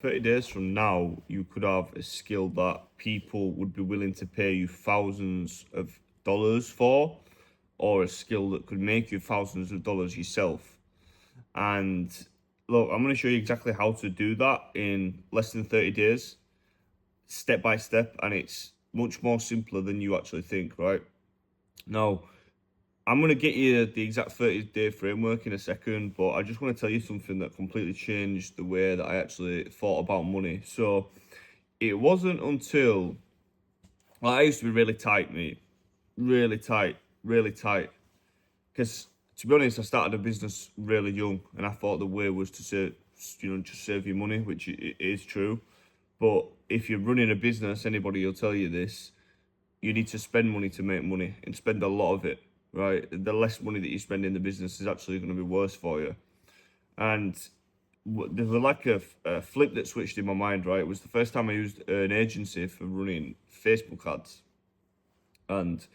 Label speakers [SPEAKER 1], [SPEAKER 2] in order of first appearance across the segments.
[SPEAKER 1] 30 days from now, you could have a skill that people would be willing to pay you thousands of dollars for, or a skill that could make you thousands of dollars yourself. And look, I'm going to show you exactly how to do that in less than 30 days, step by step, and it's much more simpler than you actually think, right? Now, I'm going to get you the exact 30-day framework in a second, but I just want to tell you something that completely changed the way that I actually thought about money. So it wasn't until, well, I used to be really tight, mate. Really tight, really tight. Because to be honest, I started a business really young, and I thought the way was to save, just save your money, which it is true. But if you're running a business, anybody will tell you this, you need to spend money to make money and spend a lot of it, right? The less money that you spend in the business is actually going to be worse for you. And there was like a flip that switched in my mind, right? It was the first time I used an agency for running Facebook ads. And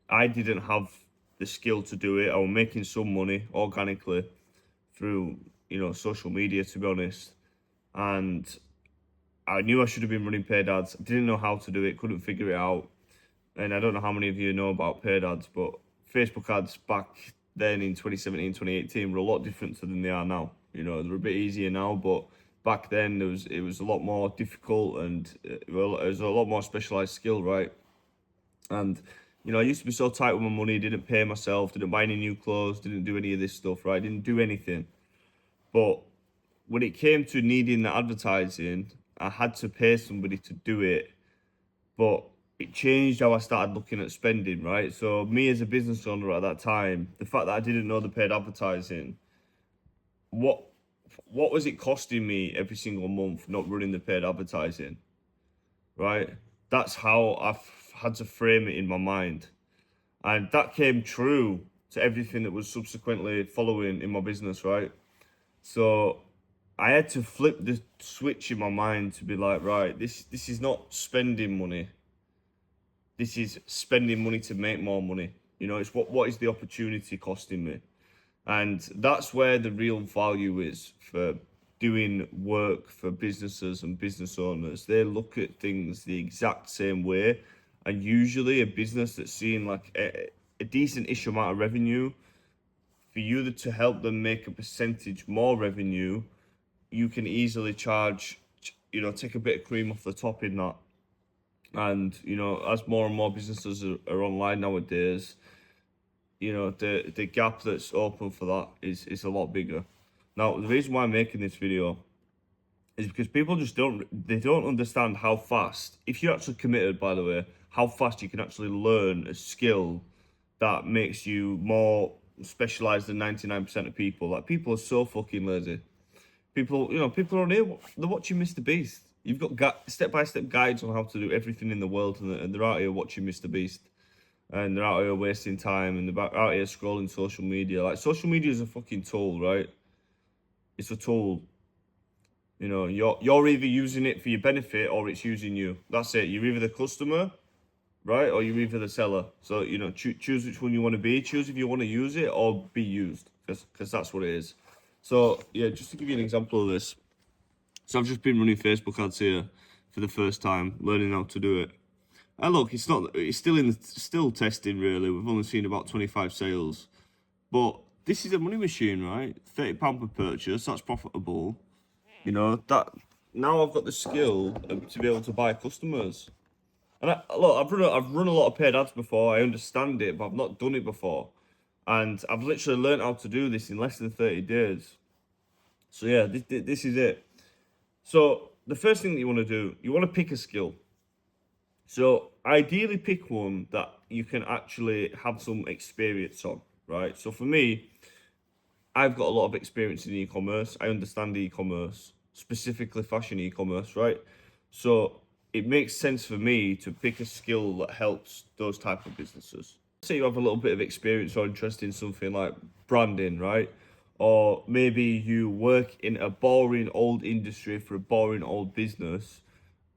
[SPEAKER 1] I didn't have the skill to do it. I was making some money organically through, social media, to be honest. And I knew I should have been running paid ads. I didn't know how to do it, couldn't figure it out. And I don't know how many of you know about paid ads, but Facebook ads back then in 2017, 2018 were a lot different than they are now. They're a bit easier now, but back then it was a lot more difficult, and well, it was a lot more specialized skill, right? And I used to be so tight with my money, didn't pay myself, didn't buy any new clothes, didn't do any of this stuff, right? Didn't do anything. But when it came to needing the advertising, I had to pay somebody to do it, but it changed how I started looking at spending, right? So me as a business owner at that time, the fact that I didn't know the paid advertising, what what was it costing me every single month not running the paid advertising, right? That's how I've had to frame it in my mind. And that came true to everything that was subsequently following in my business, right? So I had to flip the switch in my mind to be like, right, this is not spending money. This is spending money to make more money. It's what is the opportunity costing me? And that's where the real value is for doing work for businesses and business owners. They look at things the exact same way. And usually a business that's seeing like a decent-ish amount of revenue, for you to help them make a percentage more revenue, you can easily charge, take a bit of cream off the top in that. And, as more and more businesses are online nowadays, the gap that's open for that is a lot bigger. Now, the reason why I'm making this video is because people just don't understand how fast, if you're actually committed, by the way, how fast you can actually learn a skill that makes you more specialized than 99% of people. Like, people are so fucking lazy. People on here, they're watching Mr. Beast. You've got step-by-step guides on how to do everything in the world, and they're out here watching Mr. Beast. And they're out here wasting time, and they're out here scrolling social media. Like, social media is a fucking tool, right? It's a tool. You're either using it for your benefit or it's using you. That's it. You're either the customer, right, or you're either the seller. So choose which one you want to be. Choose if you want to use it or be used, because that's what it is. So yeah, just to give you an example of this. So I've just been running Facebook ads here for the first time, learning how to do it. And look, it's still testing really. We've only seen about 25 sales. But this is a money machine, right? £30 per purchase, that's profitable. That now I've got the skill to be able to buy customers. And I've run a lot of paid ads before. I understand it, but I've not done it before. And I've literally learned how to do this in less than 30 days. So yeah, this is it. So the first thing that you want to do, you want to pick a skill. So ideally pick one that you can actually have some experience on, right? So for me, I've got a lot of experience in e-commerce. I understand e-commerce, specifically fashion e-commerce, right? So it makes sense for me to pick a skill that helps those type of businesses. Say you have a little bit of experience or interest in something like branding, right? Or maybe you work in a boring old industry for a boring old business,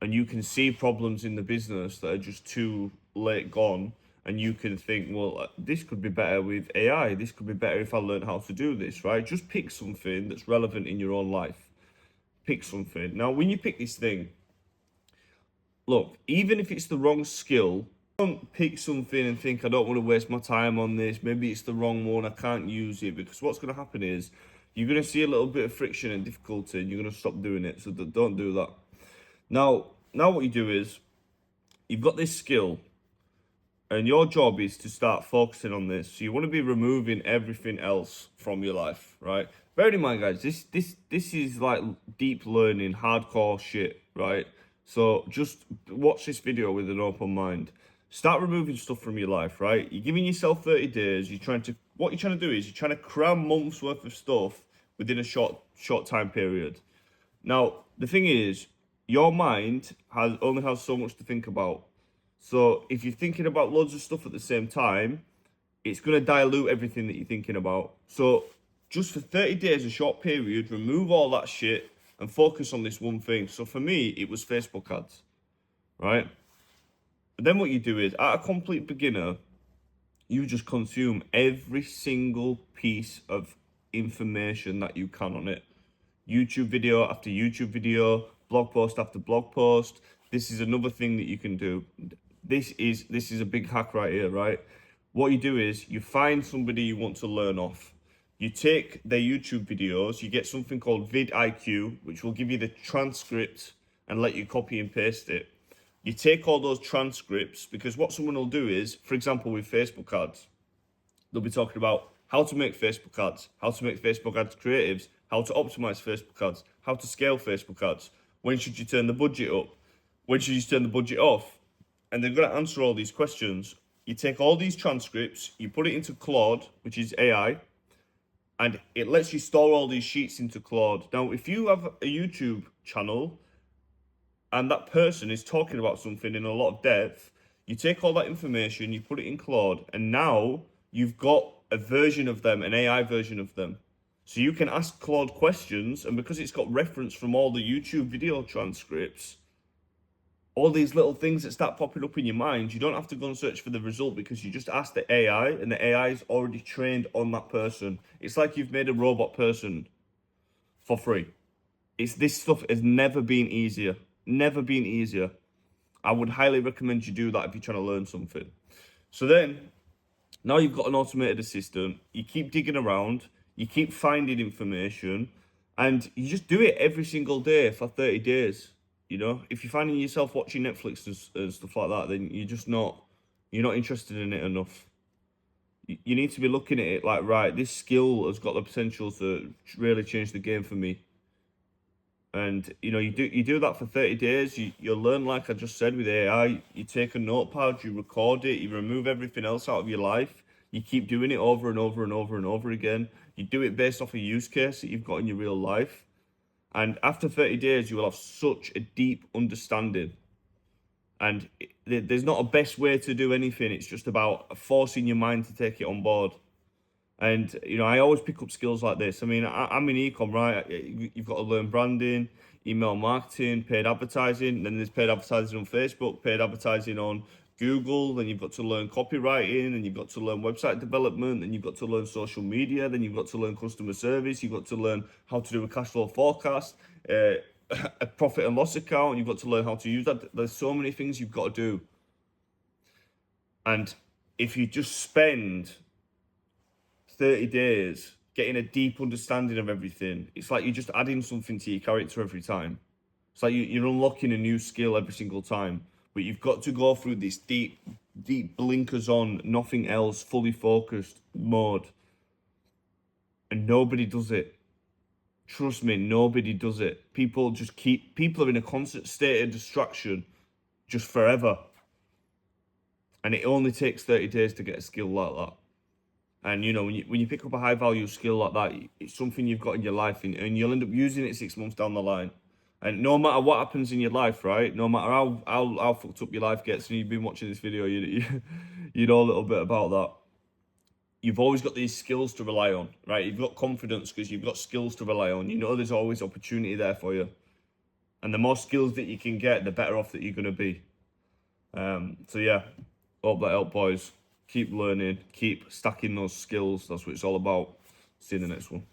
[SPEAKER 1] and you can see problems in the business that are just too late gone, and you can think, well, this could be better with AI, this could be better if I learn how to do this, right? Just pick something that's relevant in your own life. pick something. Now, when you pick this thing, look, even if it's the wrong skill, don't pick something and think, I don't want to waste my time on this. Maybe it's the wrong one. I can't use it. Because what's going to happen is you're going to see a little bit of friction and difficulty and you're going to stop doing it. So don't do that. Now what you do is you've got this skill and your job is to start focusing on this. So you want to be removing everything else from your life, right? Bear in mind, guys, this is like deep learning, hardcore shit, right? So just watch this video with an open mind. Start removing stuff from your life, right? You're giving yourself 30 days. What you're trying to do is you're trying to cram months worth of stuff within a short time period. Now, the thing is, your mind only has so much to think about. So if you're thinking about loads of stuff at the same time, it's going to dilute everything that you're thinking about. So just for 30 days, a short period, remove all that shit and focus on this one thing. So for me, it was Facebook ads, right? But then what you do is, at a complete beginner, you just consume every single piece of information that you can on it. YouTube video after YouTube video, blog post after blog post. This is another thing that you can do. This is a big hack right here, right? What you do is you find somebody you want to learn off. You take their YouTube videos, you get something called vidIQ, which will give you the transcript and let you copy and paste it. You take all those transcripts, because what someone will do is, for example, with Facebook ads, they'll be talking about how to make Facebook ads, how to make Facebook ads creatives, how to optimize Facebook ads, how to scale Facebook ads, when should you turn the budget up, when should you turn the budget off? And they're going to answer all these questions. You take all these transcripts, you put it into Claude, which is AI, and it lets you store all these sheets into Claude. Now, if you have a YouTube channel and that person is talking about something in a lot of depth, you take all that information, you put it in Claude, and now you've got a version of them, an AI version of them. So you can ask Claude questions, and because it's got reference from all the YouTube video transcripts, all these little things that start popping up in your mind, you don't have to go and search for the result because you just ask the AI, and the AI is already trained on that person. It's like you've made a robot person for free. This stuff has never been easier. Never been easier. I would highly recommend you do that if you're trying to learn something. So then, now you've got an automated assistant, you keep digging around, you keep finding information, and you just do it every single day for 30 days. You know, if you're finding yourself watching Netflix and stuff like that, then you're not interested in it enough. You need to be looking at it like, right, this skill has got the potential to really change the game for me. And you know, you do that for 30 days, you'll learn, like I just said, with AI. You take a notepad, you record it, you remove everything else out of your life, you keep doing it over and over and over and over again. You do it based off a use case that you've got in your real life. And after 30 days, you will have such a deep understanding. And there's not a best way to do anything. It's just about forcing your mind to take it on board. And, you know, I always pick up skills like this. I mean, I'm in ecom, right? You've got to learn branding, email marketing, paid advertising. Then there's paid advertising on Facebook, paid advertising on Google. Then you've got to learn copywriting, and you've got to learn website development. Then you've got to learn social media. Then you've got to learn customer service. You've got to learn how to do a cash flow forecast, a profit and loss account. You've got to learn how to use that. There's so many things you've got to do. And if you just spend 30 days getting a deep understanding of everything, it's like you're just adding something to your character every time. It's like you're unlocking a new skill every single time. But you've got to go through this deep blinkers on, nothing else, fully focused mode. And nobody does it. Trust me, nobody does it. People are in a constant state of distraction just forever. And it only takes 30 days to get a skill like that. And you know, when you pick up a high value skill like that, it's something you've got in your life, and you'll end up using it 6 months down the line. And no matter what happens in your life, right? No matter how fucked up your life gets, and you've been watching this video, you know a little bit about that. You've always got these skills to rely on, right? You've got confidence because you've got skills to rely on. You know there's always opportunity there for you. And the more skills that you can get, the better off that you're going to be. So yeah, hope that helped, boys. Keep learning, keep stacking those skills. That's what it's all about. See you in the next one.